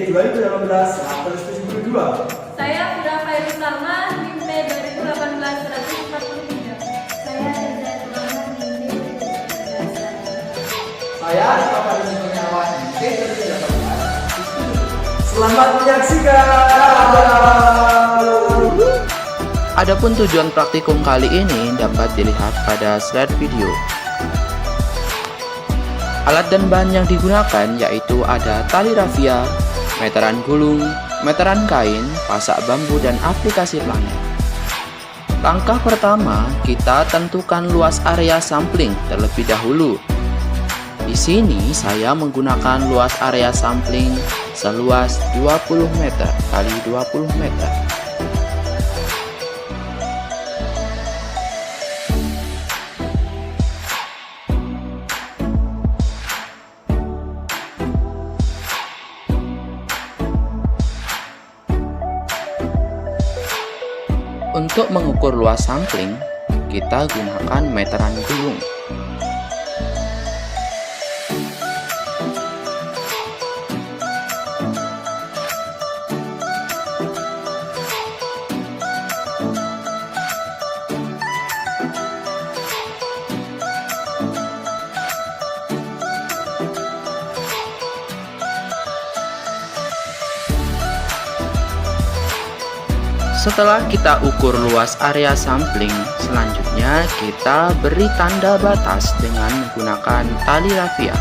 2018-172. Saya Fira Khairul Salma, NIM P 2018-143. Saya Reza Tuhan, NIM P 2018. Saya Bapak Kurniawan, NIM P 2018. Selamat menyaksikan. Adapun tujuan praktikum kali ini dapat dilihat pada slide video. Alat dan bahan yang digunakan yaitu ada tali rafia, meteran gulung, meteran kain, pasak bambu, dan aplikasi planet. Langkah pertama, kita tentukan luas area sampling terlebih dahulu. Di sini saya menggunakan luas area sampling seluas 20 meter kali 20 meter. Untuk mengukur luas sampling, kita gunakan meteran gulung. Setelah kita ukur luas area sampling, selanjutnya kita beri tanda batas dengan menggunakan tali rafia.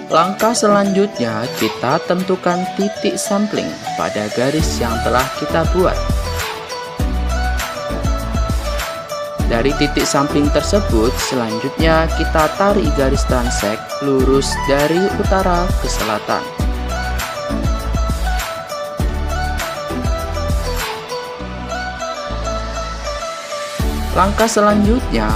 Langkah selanjutnya, kita tentukan titik sampling pada garis yang telah kita buat. Dari titik sampling tersebut, selanjutnya kita tarik garis transek lurus dari utara ke selatan. Langkah selanjutnya,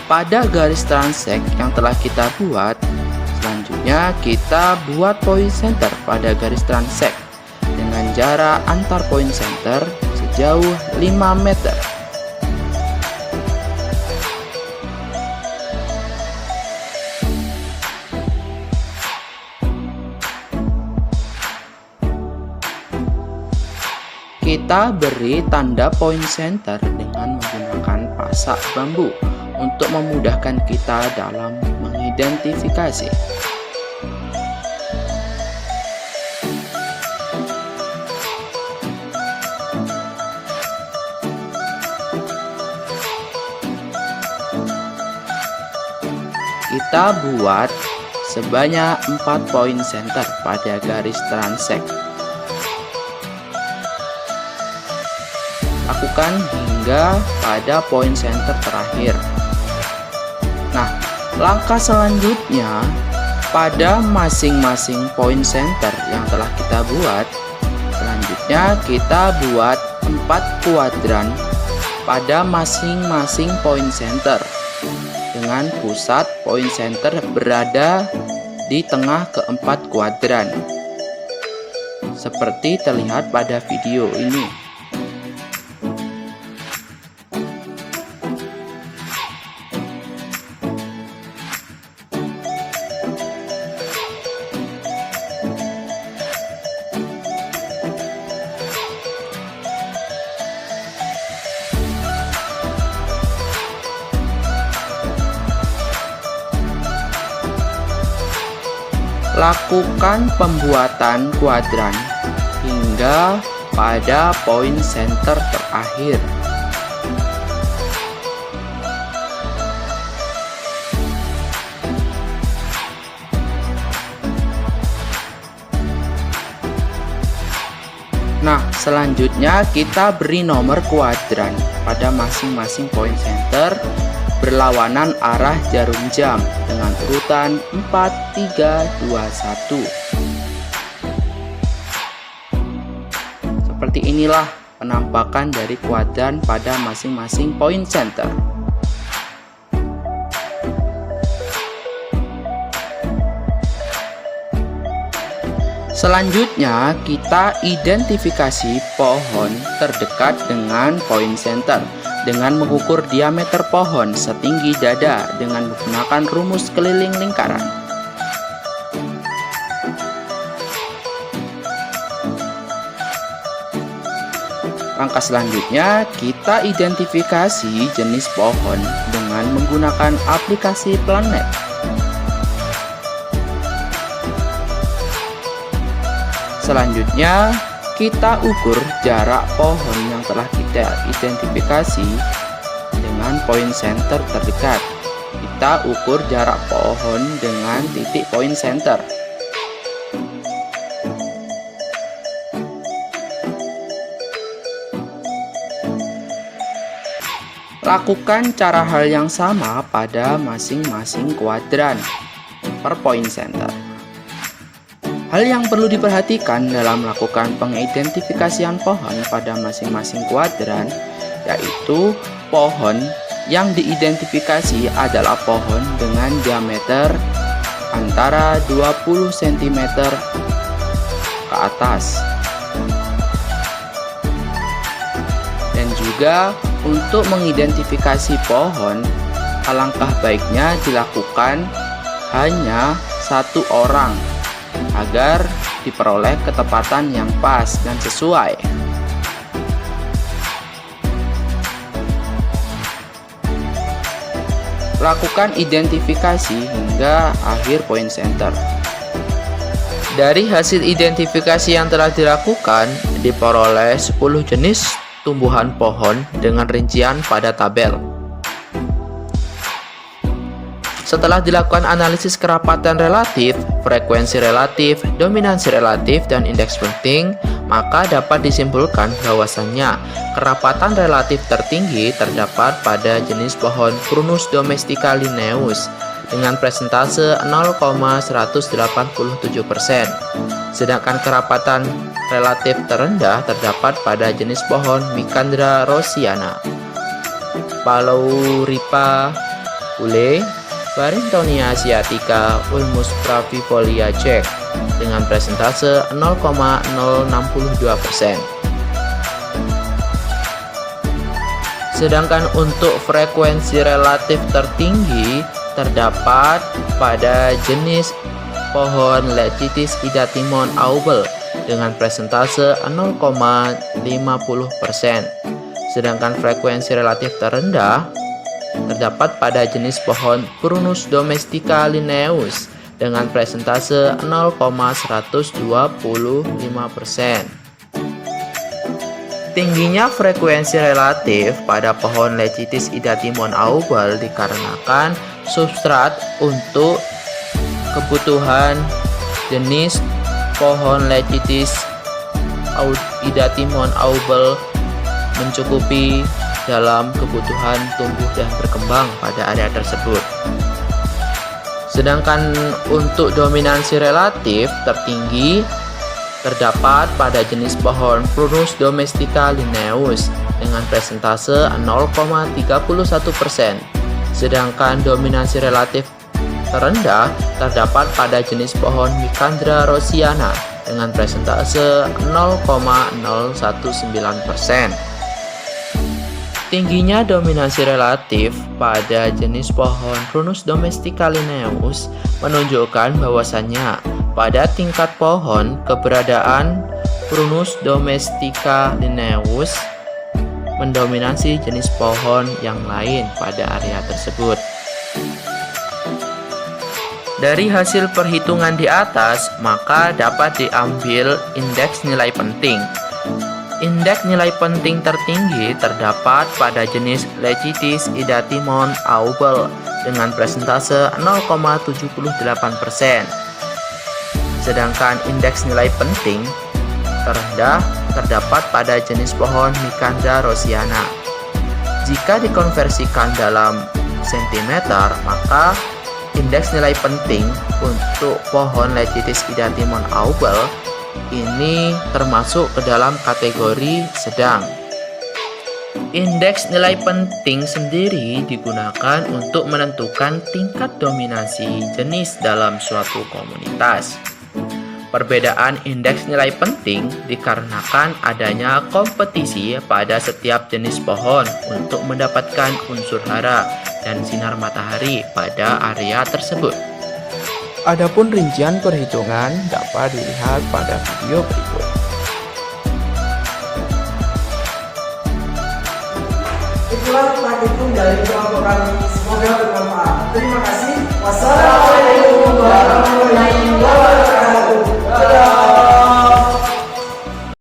pada garis transek yang telah kita buat, selanjutnya kita buat point center pada garis transek dengan jarak antar point center sejauh 5 meter. Kita beri tanda point center dengan menggunakan pasak bambu untuk memudahkan kita dalam mengidentifikasi. Kita buat sebanyak 4 point center pada garis transek. Lakukan hingga pada point center terakhir. Nah, langkah selanjutnya, pada masing-masing point center yang telah kita buat, selanjutnya kita buat 4 kuadran pada masing-masing point center dengan pusat point center berada di tengah keempat kuadran seperti terlihat pada video ini. Lakukan pembuatan kuadran hingga pada point center terakhir. Nah, selanjutnya kita beri nomor kuadran pada masing-masing point center berlawanan arah jarum jam dengan urutan 4, 3, 2, 1. Seperti inilah penampakan dari kuadran pada masing-masing point center. Selanjutnya, kita identifikasi pohon terdekat dengan point center dengan mengukur diameter pohon setinggi dada dengan menggunakan rumus keliling lingkaran. Langkah selanjutnya, kita identifikasi jenis pohon dengan menggunakan aplikasi Planet. Selanjutnya, kita ukur jarak pohon yang telah kita identifikasi dengan point center terdekat. Kita ukur jarak pohon dengan titik point center. Lakukan cara hal yang sama pada masing-masing kuadran per point center. Hal yang perlu diperhatikan dalam melakukan pengidentifikasian pohon pada masing-masing kuadran, yaitu pohon yang diidentifikasi adalah pohon dengan diameter antara 20 cm ke atas. Dan juga untuk mengidentifikasi pohon, alangkah baiknya dilakukan hanya satu orang agar diperoleh ketepatan yang pas dan sesuai. Lakukan identifikasi hingga akhir point center. Dari hasil identifikasi yang telah dilakukan, diperoleh 10 jenis tumbuhan pohon dengan rincian pada tabel. Setelah dilakukan analisis kerapatan relatif, frekuensi relatif, dominansi relatif, dan indeks penting, maka dapat disimpulkan bahwasannya kerapatan relatif tertinggi terdapat pada jenis pohon Prunus domestica linnaeus dengan presentase 0,187%. Sedangkan kerapatan relatif terendah terdapat pada jenis pohon Micandra rosiana, Palauripa ule, Barringtonia asiatica, Ulmus pravifolia Czech dengan presentase 0,062%. Sedangkan untuk frekuensi relatif tertinggi terdapat pada jenis pohon Lechitis idatimon Aubel dengan presentase 0,50%. Sedangkan frekuensi relatif terendah terdapat pada jenis pohon Prunus domestica linnaeus dengan presentase 0,125%. Tingginya frekuensi relatif pada pohon Lechitis idatimon Aubel dikarenakan substrat untuk kebutuhan jenis pohon Lechitis idatimon Aubel mencukupi dalam kebutuhan tumbuh dan berkembang pada area tersebut. Sedangkan untuk dominansi relatif tertinggi terdapat pada jenis pohon Prunus domestica linnaeus dengan presentase 0,31%. Sedangkan dominansi relatif terendah terdapat pada jenis pohon Micandra rosiana dengan presentase 0,019%. Tingginya dominasi relatif pada jenis pohon Prunus domestica linnaeus menunjukkan bahwasannya pada tingkat pohon keberadaan Prunus domestica linnaeus mendominasi jenis pohon yang lain pada area tersebut. Dari hasil perhitungan di atas, maka dapat diambil indeks nilai penting. Indeks nilai penting tertinggi terdapat pada jenis Lechitis idatimon Aubel dengan presentase 0,78%. Sedangkan indeks nilai penting terendah terdapat pada jenis pohon Micandra rosiana. Jika dikonversikan dalam sentimeter, maka indeks nilai penting untuk pohon Lechitis idatimon Aubel ini termasuk ke dalam kategori sedang. Indeks nilai penting sendiri digunakan untuk menentukan tingkat dominasi jenis dalam suatu komunitas. Perbedaan indeks nilai penting dikarenakan adanya kompetisi pada setiap jenis pohon untuk mendapatkan unsur hara dan sinar matahari pada area tersebut. Adapun rincian perhitungan dapat dilihat pada video berikut. Itulah tentang hitung dari kelompok kami. Semoga bermanfaat. Terima